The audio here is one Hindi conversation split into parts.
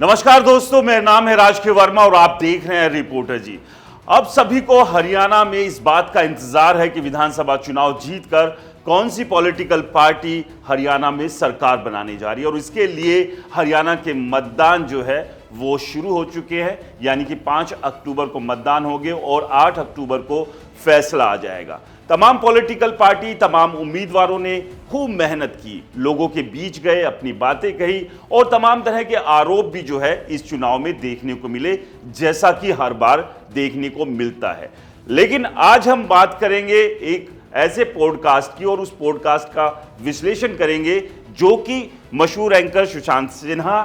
नमस्कार दोस्तों, मेरा नाम है राजकीय वर्मा और आप देख रहे हैं रिपोर्टर जी। अब सभी को हरियाणा में इस बात का इंतजार है कि विधानसभा चुनाव जीतकर कौन सी पॉलिटिकल पार्टी हरियाणा में सरकार बनाने जा रही है और इसके लिए हरियाणा के मतदान जो है वो शुरू हो चुके हैं। यानी कि 5 अक्टूबर को मतदान होंगे और 8 अक्टूबर को फैसला आ जाएगा। तमाम पॉलिटिकल पार्टी, तमाम उम्मीदवारों ने खूब मेहनत की, लोगों के बीच गए, अपनी बातें कही और तमाम तरह के आरोप भी जो है इस चुनाव में देखने को मिले, जैसा कि हर बार देखने को मिलता है। लेकिन आज हम बात करेंगे एक ऐसे पॉडकास्ट की और उस पॉडकास्ट का विश्लेषण करेंगे जो कि मशहूर एंकर सुशांत सिन्हा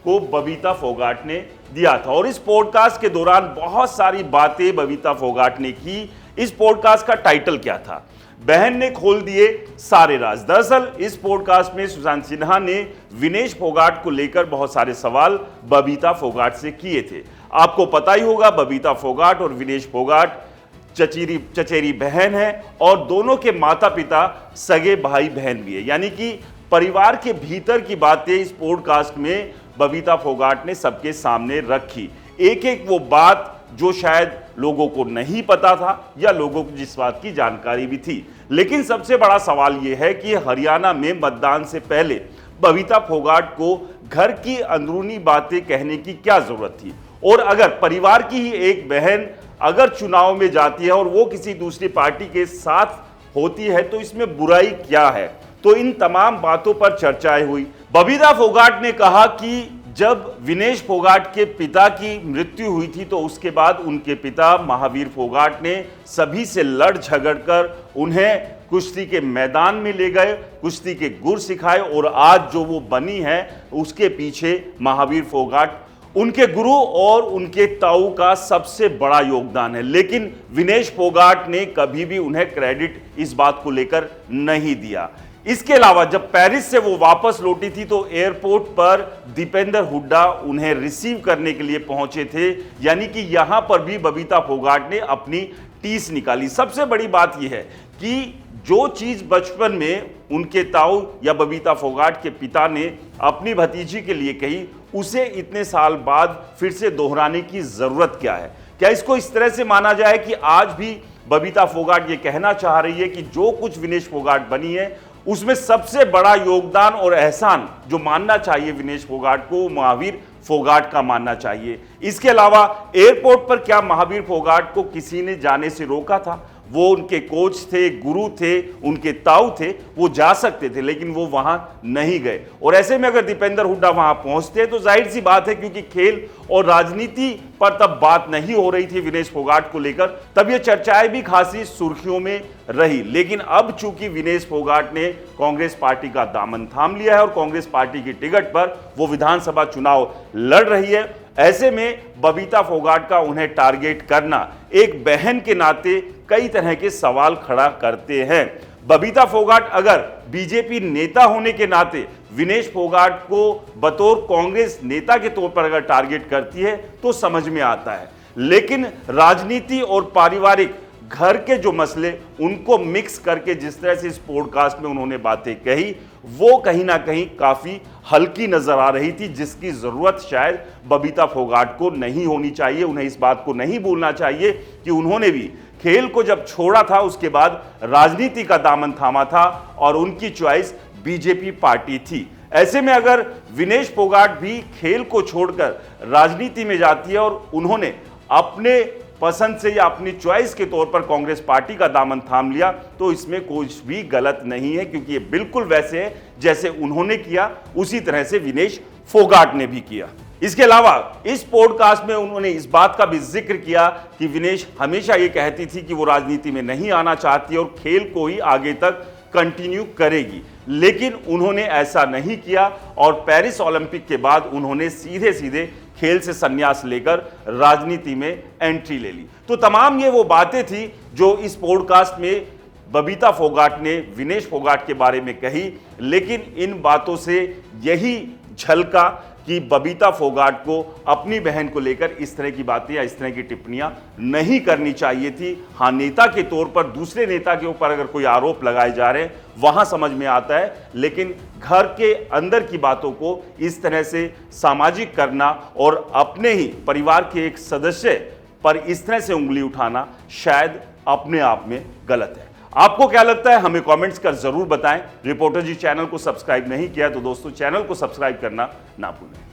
को बबीता फोगाट ने दिया था। और इस पॉडकास्ट के दौरान बहुत सारी बातें बबीता फोगाट ने की। इस पॉडकास्ट का टाइटल क्या था? बहन ने खोल दिए सारे राज। दरअसल इस पॉडकास्ट में सुशांत सिन्हा ने विनेश फोगाट को लेकर बहुत सारे सवाल बबीता फोगाट से किए थे। आपको पता ही होगा, बबीता फोगाट और विनेश फोगाट चचेरी बहन है और दोनों के माता पिता सगे भाई बहन भी है। यानी कि परिवार के भीतर की बातें इस पॉडकास्ट में बबीता फोगाट ने सबके सामने रखी। एक एक वो बात जो शायद लोगों को नहीं पता था या लोगों को जिस बात की जानकारी भी थी। लेकिन सबसे बड़ा सवाल यह है कि हरियाणा में मतदान से पहले बबीता फोगाट को घर की अंदरूनी बातें कहने की क्या जरूरत थी? और अगर परिवार की ही एक बहन अगर चुनाव में जाती है और वो किसी दूसरी पार्टी के साथ होती है तो इसमें बुराई क्या है? तो इन तमाम बातों पर चर्चाएं हुई। बबीता फोगाट ने कहा कि जब विनेश फोगाट के पिता की मृत्यु हुई थी तो उसके बाद उनके पिता महावीर फोगाट ने सभी से लड़ झगड़ कर उन्हें कुश्ती के मैदान में ले गए, कुश्ती के गुर सिखाए और आज जो वो बनी है उसके पीछे महावीर फोगाट, उनके गुरु और उनके ताऊ का सबसे बड़ा योगदान है। लेकिन विनेश फोगाट ने कभी भी उन्हें क्रेडिट इस बात को लेकर नहीं दिया। इसके अलावा जब पेरिस से वो वापस लौटी थी तो एयरपोर्ट पर दीपेंद्र हुड्डा उन्हें रिसीव करने के लिए पहुंचे थे। यानी कि यहां पर भी बबीता फोगाट ने अपनी टीस निकाली। सबसे बड़ी बात यह है कि जो चीज बचपन में उनके ताऊ या बबीता फोगाट के पिता ने अपनी भतीजी के लिए कही, उसे इतने साल बाद फिर से दोहराने की जरूरत क्या है? क्या इसको इस तरह से माना जाए कि आज भी बबीता फोगाट ये कहना चाह रही है कि जो कुछ विनेश फोगाट बनी है उसमें सबसे बड़ा योगदान और एहसान जो मानना चाहिए विनेश फोगाट को, महावीर फोगाट का मानना चाहिए? इसके अलावा एयरपोर्ट पर क्या महावीर फोगाट को किसी ने जाने से रोका था? वो उनके कोच थे, गुरु थे, उनके ताऊ थे, वो जा सकते थे लेकिन वो वहां नहीं गए। और ऐसे में अगर दीपेंद्र हुड्डा वहां पहुंचते हैं तो जाहिर सी बात है, क्योंकि खेल और राजनीति पर तब बात नहीं हो रही थी विनेश फोगाट को लेकर, तब ये चर्चाएं भी खासी सुर्खियों में रही। लेकिन अब चूंकि विनेश फोगाट ने कांग्रेस पार्टी का दामन थाम लिया है और कांग्रेस पार्टी की टिकट पर वो विधानसभा चुनाव लड़ रही है, ऐसे में बबीता फोगाट का उन्हें टारगेट करना एक बहन के नाते कई तरह के सवाल खड़ा करते हैं। बबीता फोगाट अगर बीजेपी नेता होने के नाते विनेश फोगाट को बतौर कांग्रेस नेता के तौर पर अगर टारगेट करती है तो समझ में आता है। लेकिन राजनीति और पारिवारिक घर के जो मसले उनको मिक्स करके जिस तरह से इस पॉडकास्ट में उन्होंने बातें कही, वो कहीं ना कहीं काफी हल्की नजर आ रही थी, जिसकी जरूरत शायद बबीता फोगाट को नहीं होनी चाहिए। उन्हें इस बात को नहीं भूलना चाहिए कि उन्होंने भी खेल को जब छोड़ा था उसके बाद राजनीति का दामन थामा था और उनकी चॉइस बीजेपी पार्टी थी। ऐसे में अगर विनेश फोगाट भी खेल को छोड़कर राजनीति में जाती है और उन्होंने अपने पसंद से या अपनी चॉइस के तौर पर कांग्रेस पार्टी का दामन थाम लिया तो इसमें कुछ भी गलत नहीं है, क्योंकि ये बिल्कुल वैसे है जैसे उन्होंने किया उसी तरह से विनेश फोगाट ने भी किया। इसके अलावा इस पॉडकास्ट में उन्होंने इस बात का भी जिक्र किया कि विनेश हमेशा ये कहती थी कि वो राजनीति में नहीं आना चाहती और खेल को ही आगे तक कंटिन्यू करेगी, लेकिन उन्होंने ऐसा नहीं किया और पेरिस ओलंपिक के बाद उन्होंने सीधे सीधे खेल से संन्यास लेकर राजनीति में एंट्री ले ली। तो तमाम ये वो बातें थी जो इस पॉडकास्ट में बबीता फोगाट ने विनेश फोगाट के बारे में कही। लेकिन इन बातों से यही झलका कि बबीता फोगाट को अपनी बहन को लेकर इस तरह की बातें या इस तरह की टिप्पणियां नहीं करनी चाहिए थी। हाँ, नेता के तौर पर दूसरे नेता के ऊपर अगर कोई आरोप लगाए जा रहे हैं वहां समझ में आता है, लेकिन घर के अंदर की बातों को इस तरह से सामाजिक करना और अपने ही परिवार के एक सदस्य पर इस तरह से उंगली उठाना शायद अपने आप में गलत है। आपको क्या लगता है हमें कमेंट्स कर जरूर बताएं। रिपोर्टर जी चैनल को सब्सक्राइब नहीं किया तो दोस्तों चैनल को सब्सक्राइब करना ना भूलें।